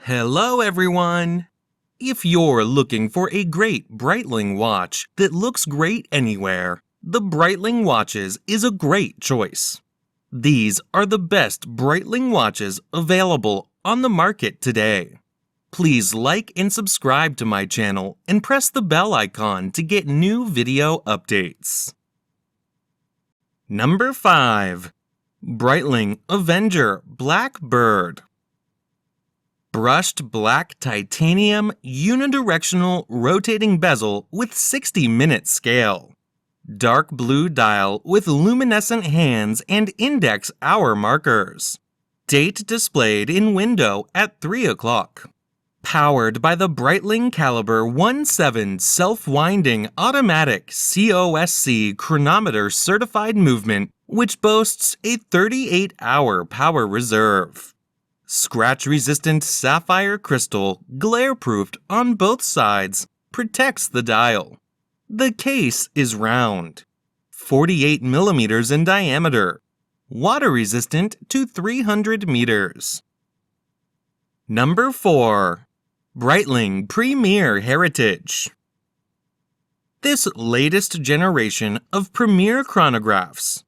Hello everyone! If you're looking for a great Breitling watch that looks great anywhere, the Breitling watches is a great choice. These are the best Breitling watches available on the market today. Please like and subscribe to my channel and press the bell icon to get new video updates. Number 5. Breitling Avenger BlackBird. Brushed black titanium unidirectional rotating bezel with 60-minute scale. Dark blue dial with luminescent hands and index hour markers. Date displayed in window at 3 o'clock. Powered by the Breitling Caliber 17 self-winding automatic COSC chronometer certified movement, which boasts a 38-hour power reserve. Scratch-resistant sapphire crystal, glare-proofed on both sides, protects the dial. The case is round, 48 millimeters in diameter, water-resistant to 300 meters. Number 4. Breitling Premier Heritage. This latest generation of Premier chronographs.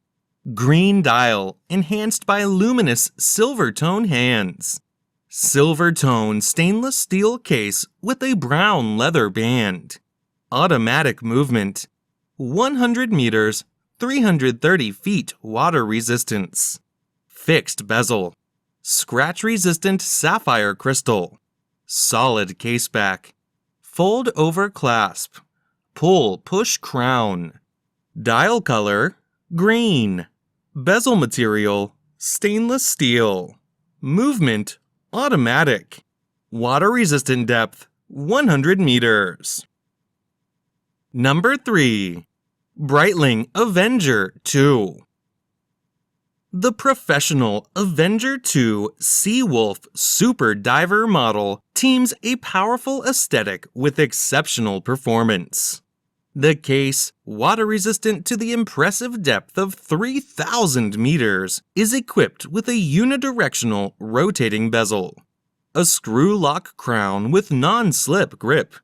Green dial enhanced by luminous silver tone hands. Silver tone stainless steel case with a brown leather band. Automatic movement. 100 meters, 330 feet water resistance. Fixed bezel. Scratch-resistant sapphire crystal. Solid caseback. Fold-over clasp. Pull-push crown. Dial color, green. Bezel material, stainless steel. Movement, automatic. Water-resistant depth, 100 meters. Number 3. Breitling Avenger 2. The professional Avenger 2 Seawolf Super Diver model teams a powerful aesthetic with exceptional performance. The case, water-resistant to the impressive depth of 3,000 meters, is equipped with a unidirectional rotating bezel, a screw-lock crown with non-slip grip,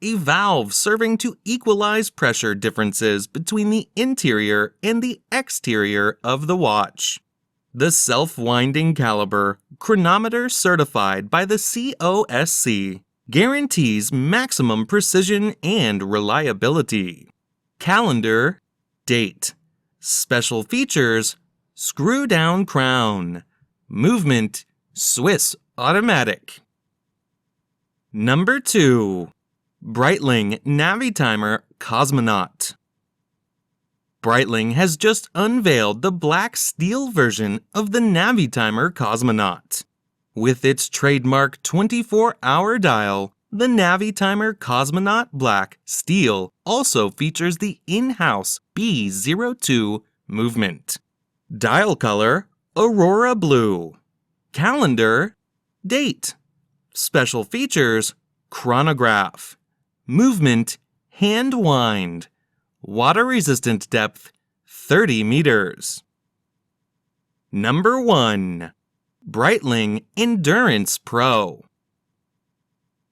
a valve serving to equalize pressure differences between the interior and the exterior of the watch. The self-winding caliber, chronometer certified by the COSC, guarantees maximum precision and reliability. Calendar, date. Special features, screw-down crown. Movement, Swiss automatic. Number 2. Breitling Navitimer Cosmonaut. Breitling has just unveiled the black steel version of the Navitimer Cosmonaut. With its trademark 24-hour dial, the Navitimer Cosmonaut Black Steel also features the in-house B02 movement. Dial color, Aurora Blue. Calendar, date. Special features, chronograph. Movement, hand wind. Water-resistant depth, 30 meters. Number 1. Breitling Endurance Pro.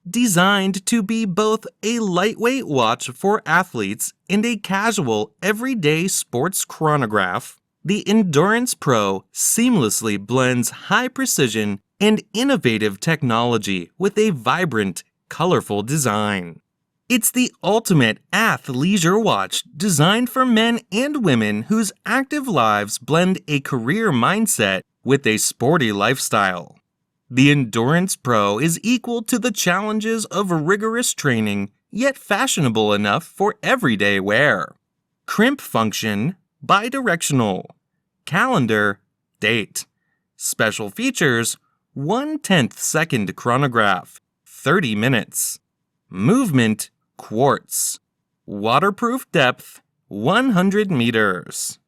Designed to be both a lightweight watch for athletes and a casual, everyday sports chronograph, the Endurance Pro seamlessly blends high precision and innovative technology with a vibrant, colorful design. It's the ultimate athleisure watch designed for men and women whose active lives blend a career mindset with a sporty lifestyle. The Endurance Pro is equal to the challenges of rigorous training, yet fashionable enough for everyday wear. Crimp function, bidirectional. Calendar, date. Special features, 1/10 second chronograph, 30 minutes. Movement, quartz. Waterproof depth, 100 meters.